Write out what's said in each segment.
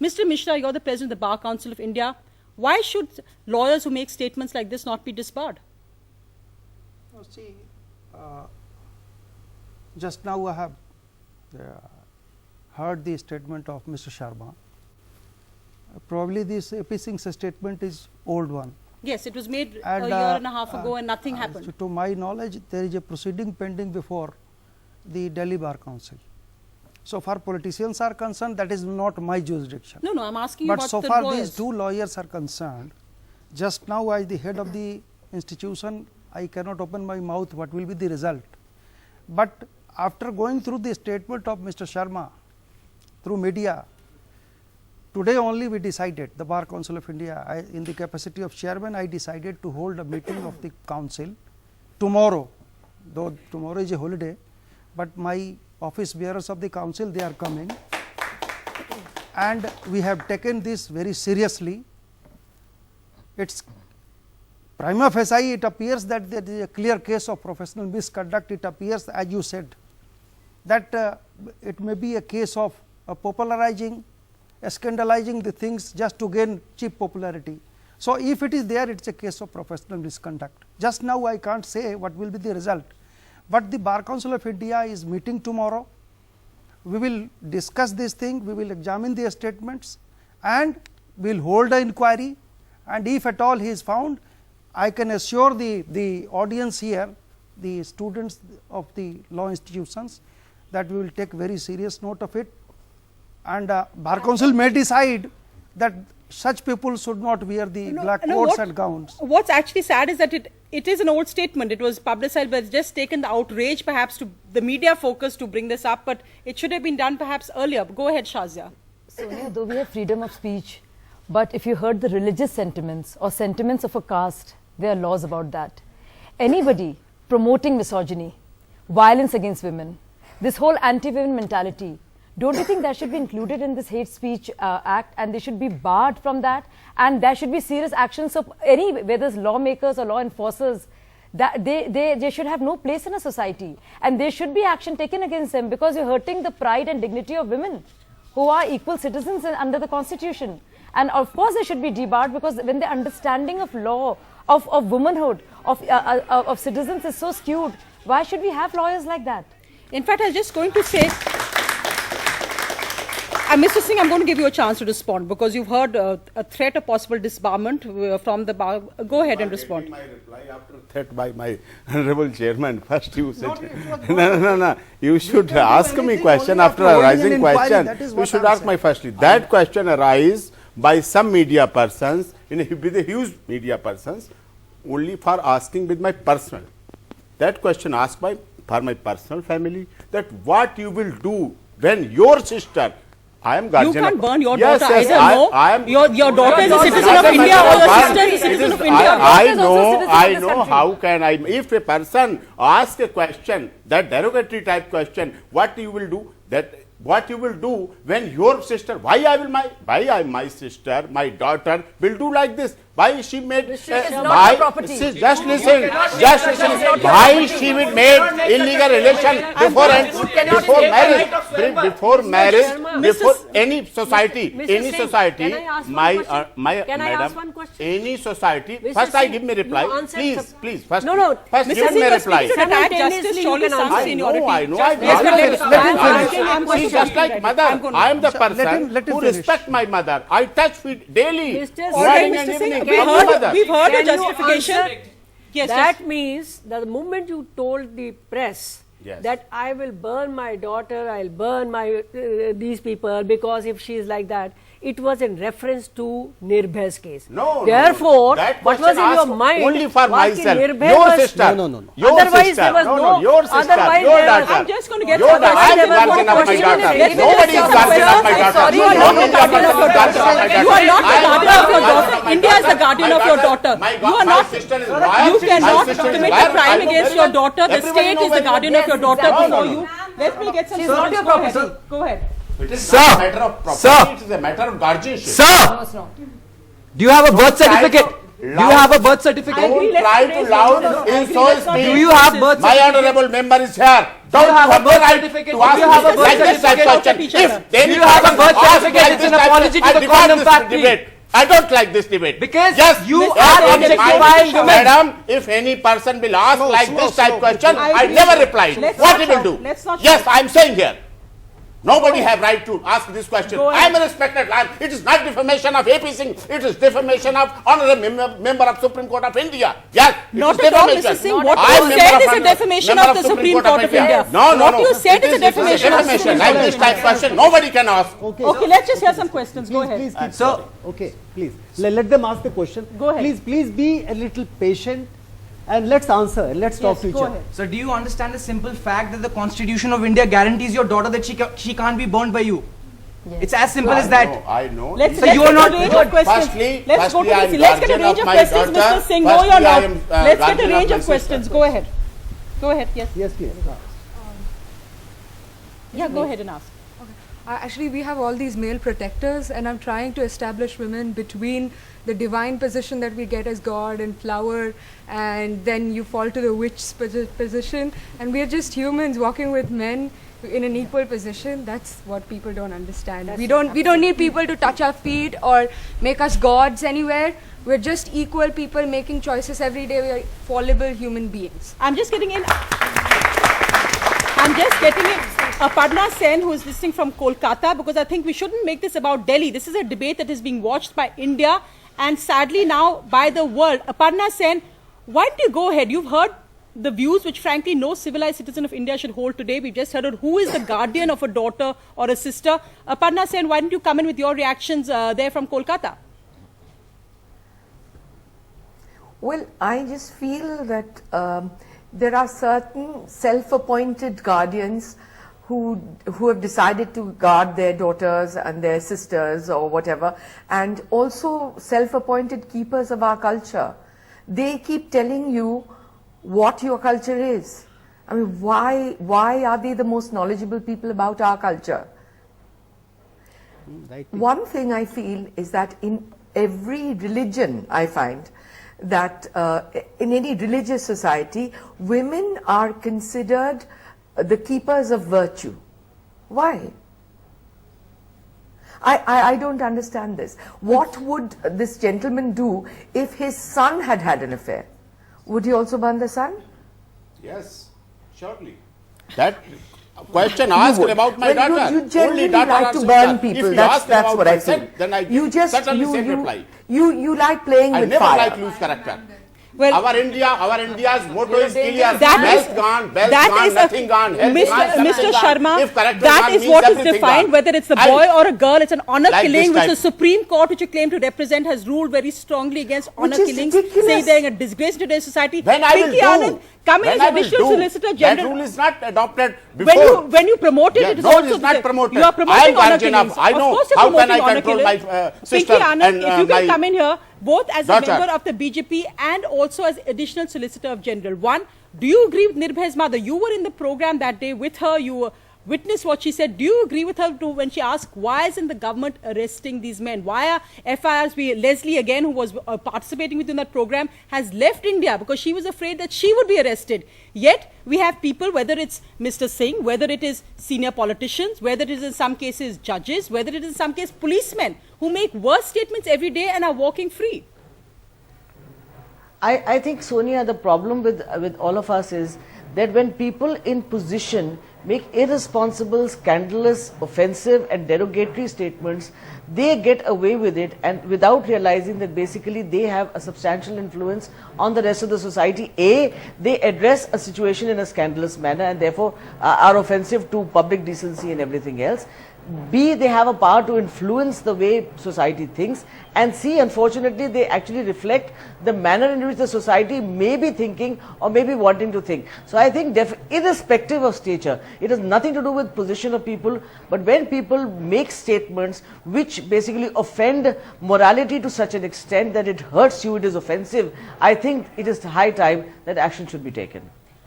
Mr. Mishra, you're the President of the Bar Council of India. Why should lawyers who make statements like this not be disbarred? See, just now I have heard the statement of Mr. Sharma. Probably this AP Singh's statement is old one. Yes, it was made a year and a half ago and nothing happened. So to my knowledge, there is a proceeding pending before the Delhi Bar Council. So far politicians are concerned, that is not my jurisdiction. No, I'm asking you but about so the far lawyers. these two lawyers are concerned. Just now as the head of the institution, I cannot open my mouth what will be the result. But after going through the statement of Mr. Sharma through media, today only we decided, the Bar Council of India, in the capacity of chairman, I decided to hold a meeting of the council tomorrow, though tomorrow is a holiday, but my office bearers of the council, they are coming, and we have taken this very seriously. It's prima facie, it appears that there is a clear case of professional misconduct. It appears, as you said, that it may be a case of popularizing, scandalizing the things just to gain cheap popularity. So if it is there, it is a case of professional misconduct. Just now I can't say what will be the result, but the Bar Council of India is meeting tomorrow. We will discuss this thing, we will examine the statements, and we will hold an inquiry, and if at all he is found, I can assure the audience here, the students of the law institutions, that we will take very serious note of it, and Bar Council may decide that such people should not wear the black coats and gowns. What's actually sad is that it is an old statement. It was publicized, but it's just taken the outrage perhaps to the media focus to bring this up, but it should have been done perhaps earlier. Go ahead, Shazia. Sonia, though we have freedom of speech, but if you heard the religious sentiments or sentiments of a caste, there are laws about that. Anybody promoting misogyny, violence against women, this whole anti-women mentality, don't you think that should be included in this hate speech act, and they should be barred from that, and there should be serious actions of any, whether it's lawmakers or law enforcers, that they should have no place in a society, and there should be action taken against them, because you're hurting the pride and dignity of women who are equal citizens under the constitution. And of course they should be debarred, because when the understanding of law, of womanhood, of citizens is so skewed, why should we have lawyers like that? In fact, I was just going to say, Mr. Singh, I'm going to give you a chance to respond, because you've heard a threat of possible disbarment from the bar. Go ahead and respond. My reply after threat by my honorable chairman. First you said, no. You should ask me question after a rising question. You should ask my firstly. That question arises by some media persons, with a huge media persons, only for asking with my personal. That question asked for my personal family, that what you will do when your sister, I am guardian. You can't burn your yes, daughter yes, either, no? I am, your daughter is a citizen of India, or your sister is a citizen of India. I know how can I, if a person asks a question, that derogatory type question, what you will do, what you will do when your sister, my sister, my daughter will do like this? Why she made, just listen, why she will made illegal relation before marriage, before any society, madam, any society, first I give me reply, please, first give me reply. I know, just like mother, I am the person who respect my mother, I touch feet daily, morning and evening. We've heard your justification. Yes, that means that the moment you told the press that I will burn my daughter, I'll burn my these people, because if she is like that, it was in reference to Nirbhaya's case. No. Therefore, what was in your mind? Only for myself. Your sister. No. Your otherwise, sister. There was no. Your sister. Otherwise, your daughter. I'm just going to get your daughter. I am guardian of my daughter. Nobody is guardian of my daughter. You are not the guardian of your daughter. You are not the guardian of your daughter. India is the guardian of your daughter. You are not. You cannot commit a crime against your daughter. The state is the guardian of your daughter before you. Let me get some. She's not your property. Go ahead. It is not a matter of property, it is a matter of guardianship. Sir! Do you have a birth certificate? Do you have a birth certificate? Don't try to loud insult me. Do you have birth certificate? My honorable member is here. Do you have a birth right certificate? to ask Do you have a me birth like this type certificate? question. If Do you have a birth certificate? It's an apology to the condom factory. debate. I don't like this debate. Because yes, you if are any- objectifying women. Madam, if any person will ask this type question, I never reply. What he will do? Yes, I am saying here. Nobody have right to ask this question. I am a respected lawyer. It is not defamation of AP Singh. It is defamation of honorable member of Supreme Court of India. Yes, Not it is at all, defamation. Mr. Singh. What I am you member said of is a Honorable defamation member of the Supreme Court of India. No, What you said is a defamation of the Supreme Like Court this of type India. question, nobody can ask. Okay, let's just hear some questions. Go ahead. Please keep So- quiet. Okay, please. Let them ask the question. Go ahead. Please be a little patient and let's answer. Let's talk to each Go other. ahead. So do you understand the simple fact that the Constitution of India guarantees your daughter that she can't be burned by you? It's as simple as that. I know. Let's So get you are to not the range good. of questions. Firstly, Let's go to I am the let's get a guardian range of of my questions, daughter. Mr. Singh. No, Firstly, you're I not. am, Let's get a guardian of range my of questions. sister. Go ahead. Go ahead. Yes. Yes, please. Yeah. Go ahead and ask. Actually, we have all these male protectors, and I'm trying to establish women between the divine position that we get as God and flower, and then you fall to the witch position, and we are just humans walking with men in an equal position. That's what people don't understand. We don't need people to touch our feet or make us gods anywhere. We're just equal people making choices every day. We are fallible human beings. I'm just getting in. Aparna Sen, who is listening from Kolkata, because I think we shouldn't make this about Delhi. This is a debate that is being watched by India and sadly now by the world. Aparna Sen, why don't you go ahead? You've heard the views which frankly no civilized citizen of India should hold today. We've just heard who is the guardian of a daughter or a sister. Aparna Sen, why don't you come in with your reactions there from Kolkata? Well, I just feel that there are certain self-appointed guardians who have decided to guard their daughters and their sisters or whatever, and also self-appointed keepers of our culture. They keep telling you what your culture is. I mean, why are they the most knowledgeable people about our culture? Right. One thing I feel is that in every religion, I find that in any religious society, women are considered the keepers of virtue. Why? I don't understand this. What would this gentleman do if his son had had an affair? Would he also burn the son? Yes, surely. That question asked about my Well, daughter. you generally Only daughter like or to sister. burn If people. you That's ask about what I my son, think. then I You just certainly same reply. you like playing I with never fire. like loose character. Well, Our India's motto is clear. That Wealth is- gone, wealth that gone, is nothing gone, health Mr. gone, something Mr. gone. Sharma, If character that gone is means what is everything defined, gone. whether it's a I- boy or a girl. It's an honor Like killing, this which the type. Supreme Court, which you claim to represent, has ruled very strongly against honor is killings, ridiculous. saying they're a disgrace to today's society. Then I will Pinky do. Anand, coming Then as I will Additional do. Solicitor That General. rule is not adopted before. When you promote it, Yeah, it is no, also it is not promoted. You are I promoting am honor guardian killings. of- I know. Of course, you're How can promoting I honor control killings. my, sister Pinky Anand, and, if you can my come in here, both as daughter. a member of the BJP and also as Additional Solicitor General. One, do you agree with Nirbhaya's mother? You were in the program that day with her. You witnessed what she said. Do you agree with her too when she asked, why isn't the government arresting these men? Why are FIRs? Leslie, again, who was participating within that program, has left India because she was afraid that she would be arrested. Yet, we have people, whether it's Mr. Singh, whether it is senior politicians, whether it is in some cases judges, whether it is in some cases policemen, who make worse statements every day and are walking free. I think, Sonia, the problem with all of us is that when people in position make irresponsible, scandalous, offensive and derogatory statements, they get away with it, and without realizing that basically they have a substantial influence on the rest of the society. A, they address a situation in a scandalous manner and therefore are offensive to public decency and everything else. B, they have a power to influence the way society thinks, and C, unfortunately, they actually reflect the manner in which the society may be thinking or may be wanting to think. So I think irrespective of stature, it has nothing to do with position of people, but when people make statements which basically offend morality to such an extent that it hurts you, it is offensive, I think it is high time that action should be taken.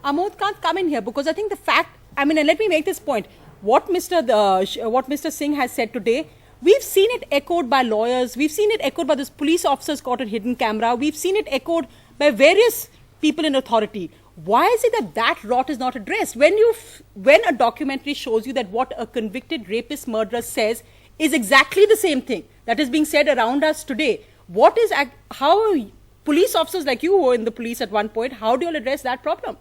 Amod can't come in here because I think the fact, and let me make this point. What Mr. Singh has said today, we've seen it echoed by lawyers, we've seen it echoed by this police officers caught on hidden camera, we've seen it echoed by various people in authority. Why is it that rot is not addressed? When a documentary shows you that what a convicted rapist murderer says is exactly the same thing that is being said around us today, how police officers like you who were in the police at one point, how do you address that problem?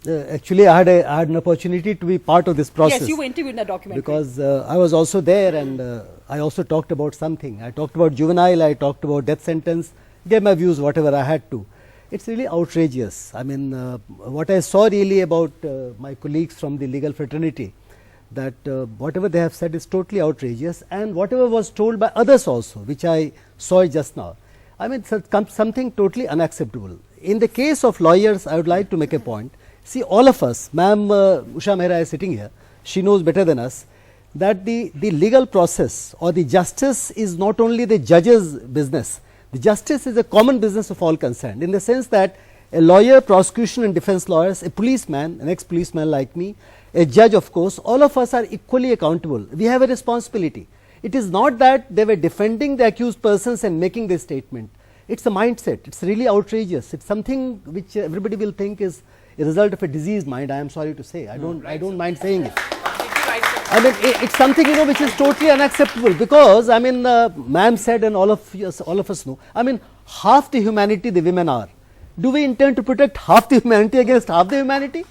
Actually, I had an opportunity to be part of this process. Yes, you were interviewed in that documentary. Because I was also there, and I also talked about something. I talked about juvenile, I talked about death sentence, gave my views whatever I had to. It's really outrageous. I mean, what I saw really about my colleagues from the legal fraternity, that whatever they have said is totally outrageous, and whatever was told by others also, which I saw just now, I mean, something totally unacceptable. In the case of lawyers, I would like to make a point. See, all of us, ma'am Usha Mehra is sitting here, she knows better than us, that the legal process or the justice is not only the judge's business. The justice is a common business of all concerned, in the sense that a lawyer, prosecution and defense lawyers, a policeman, an ex-policeman like me, a judge of course, all of us are equally accountable. We have a responsibility. It is not that they were defending the accused persons and making this statement. It's a mindset. It's really outrageous. It's something which everybody will think is a result of a diseased mind. I am sorry to say. I don't mind saying it. I mean, it's something, you know, which is totally unacceptable, because I mean, ma'am said, and all of us know, I mean, half the humanity the women are. Do we intend to protect half the humanity against half the humanity?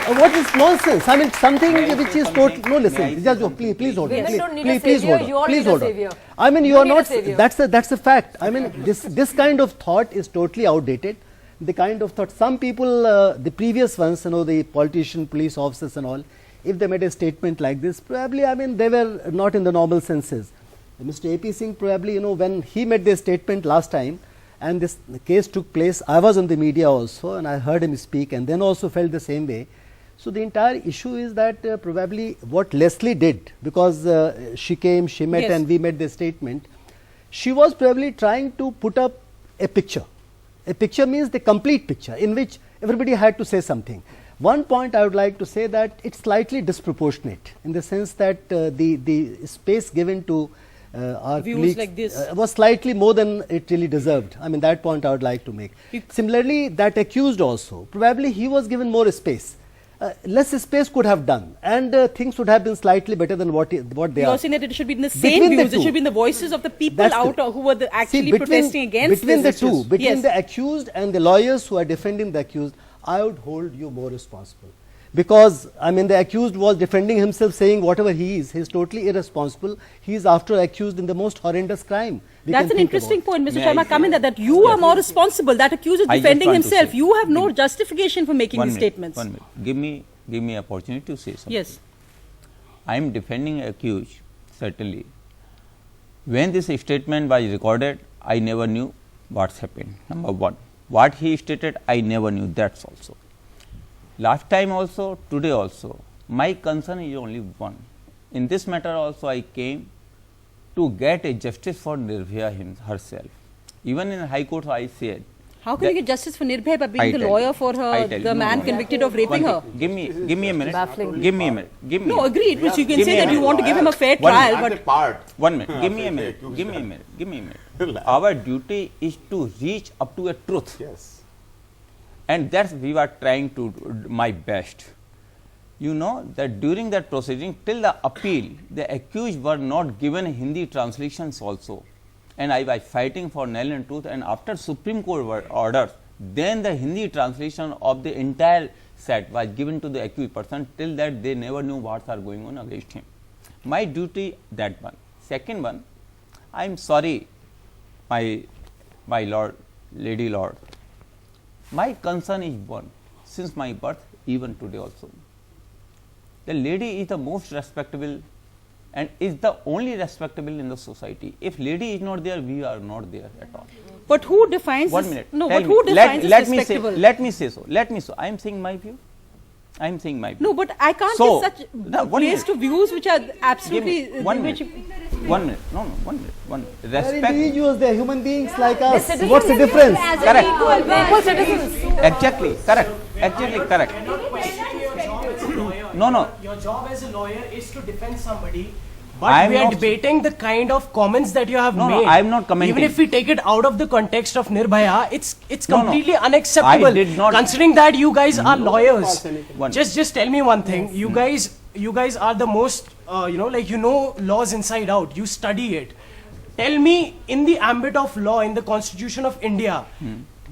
What is nonsense? I mean, something which is totally, no, listen, just please hold on. Please hold on. I mean, you are not, that's a fact. I mean, this kind of thought is totally outdated. The kind of thought, some people, the previous ones, you know, the politician, police officers and all, if they made a statement like this, probably, I mean, they were not in the normal senses. Mr. A.P. Singh, probably, you know, when he made this statement last time, and this case took place, I was on the media also, and I heard him speak, and then also felt the same way. So the entire issue is that probably what Leslie did, because she came, she met, and we made this statement, she was probably trying to put up a picture. A picture means the complete picture, in which everybody had to say something. One point I would like to say that it's slightly disproportionate, in the sense that the space given to our views like this was slightly more than it really deserved. I mean, that point I would like to make. Similarly, that accused also, probably he was given more space. Less space could have done, and things would have been slightly better than what they are. You're saying that it should be in the same views, it should be in the voices of the people who were actually protesting against between the two, between the accused and the lawyers who are defending the accused, I would hold you more responsible. Because, I mean, the accused was defending himself, saying whatever he is totally irresponsible. He is after accused in the most horrendous crime. That's an interesting point, Mr. Sharma, come in that you are more responsible. That accused is defending himself. You have no justification for making these statements. 1 minute. Give me opportunity to say something. Yes. I am defending accused, certainly. When this statement was recorded, I never knew what's happened. Number one. What he stated, I never knew, that's also. Last time also, today also, my concern is only one. In this matter also, I came to get a justice for Nirbhaya herself. Even in High Court, I said. How can you get justice for Nirbhaya by being the lawyer for her, the man convicted of raping her? Give me a minute. Baffling. Give me a minute. No, agreed. Which you can say that you want to give him a fair trial, but 1 minute. Give me a minute. Give me a minute. Our duty is to reach up to a truth. Yes. And that's we were trying to do my best. You know that during that proceeding till the appeal, the accused were not given Hindi translations also. And I was fighting for nail and truth, and after Supreme Court orders, then the Hindi translation of the entire set was given to the accused person. Till that they never knew what are going on against him. My duty, that one. Second one, I am sorry, my lord, lady lord. My concern is one, since my birth, even today also. The lady is the most respectable and is the only respectable in the society. If lady is not there, we are not there at all. But who defines 1 this? minute. No, but who defines this respectable? Let me say so. I am saying my view. No, but I can't give such place to views which are absolutely... 1 minute. 1 minute. No, 1 minute. 1 minute. Respect. They're individuals, they're human beings like us. What's the difference? Correct. Equal citizens. Exactly. Correct. No. Your job as a lawyer is to defend somebody But we are debating the kind of comments that you have made. No, I am not commenting. Even if we take it out of the context of Nirbhaya, it's completely unacceptable. I did not. Considering that you guys are lawyers. One. Just tell me one thing. You guys are the most, you know laws inside out. You study it. Tell me, in the ambit of law, in the Constitution of India,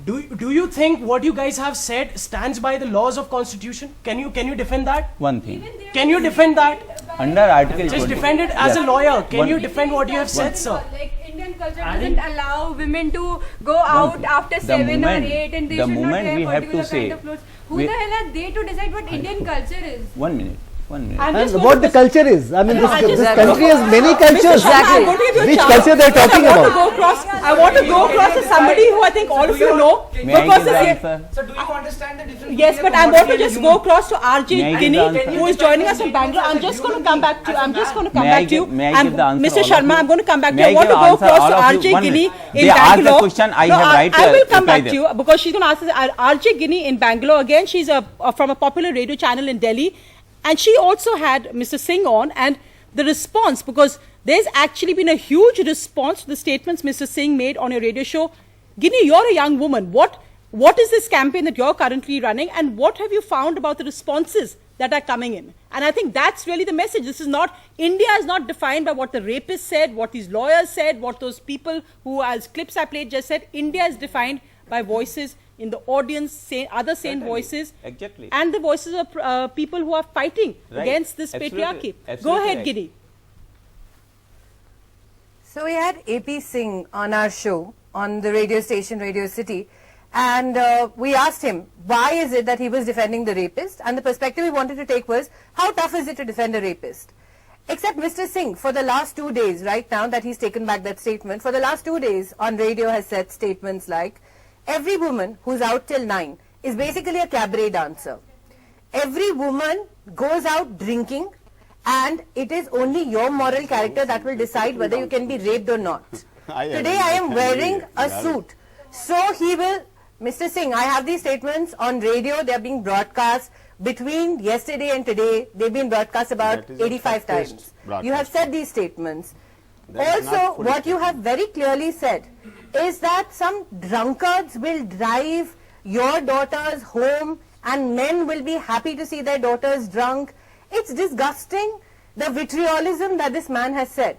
do you think what you guys have said stands by the laws of Constitution? Can you defend that? One thing. Can you defend that? Under Article Just 20. defend it as a lawyer. Can you defend what you have said, sir? Like Indian culture doesn't allow women to go out after 7 or 8 and they should not wear we have to particular say, kind of clothes. Who the hell are they to decide what Indian culture is? 1 minute. 1 minute. And what the culture is. I mean, this country has many Mr. cultures. Sharma, I'm going to give you a Which chance. culture they are talking about? I want to go across to somebody who I think all of you know. May I give the answer? So do you understand the difference? Yes, but I want to just go across to RJ May I give Ginnie, the answer? who is joining us from Bangalore. I'm just going to come back to you. I'm just going to come May I back to you. give- may I give the answer, Mr. all of Sharma, you? I'm going to come back to May you. I I want to give go answer, across all to of you? RJ 1 Ginnie minute. in They asked the Bangalore. question, I No, have right to I will come reply back to you because she's going to answer. RJ Ginnie in Bangalore again. She's from a popular radio channel in Delhi. And she also had Mr. Singh on, and the response, because there's actually been a huge response to the statements Mr. Singh made on your radio show. Ginnie, you're a young woman. What is this campaign that you're currently running, and what have you found about the responses that are coming in? And I think that's really the message. This is not, India is not defined by what the rapist said, what these lawyers said, what those people who, as clips I played, just said. India is defined by voices in the audience, other sane voices, Exactly. and the voices of people who are fighting against this Absolutely. patriarchy. Absolutely Go ahead, right. Ginnie. So we had AP Singh on our show on the radio station Radio City, and we asked him why is it that he was defending the rapist, and the perspective he wanted to take was how tough is it to defend a rapist. Except Mr. Singh, for the last 2 days, right now that he's taken back that statement, for the last 2 days on radio has said statements like, every woman who's out till 9 is basically a cabaret dancer. Every woman goes out drinking, and it is only your moral character that will decide whether you can be raped or not. Today I am wearing a suit. So he will, Mr. Singh, I have these statements on radio, they are being broadcast. Between yesterday and today, they've been broadcast about 85 times. You have said these statements. Also, what you have very clearly said is that some drunkards will drive your daughters home and men will be happy to see their daughters drunk. It's disgusting, the vitriolism that this man has said.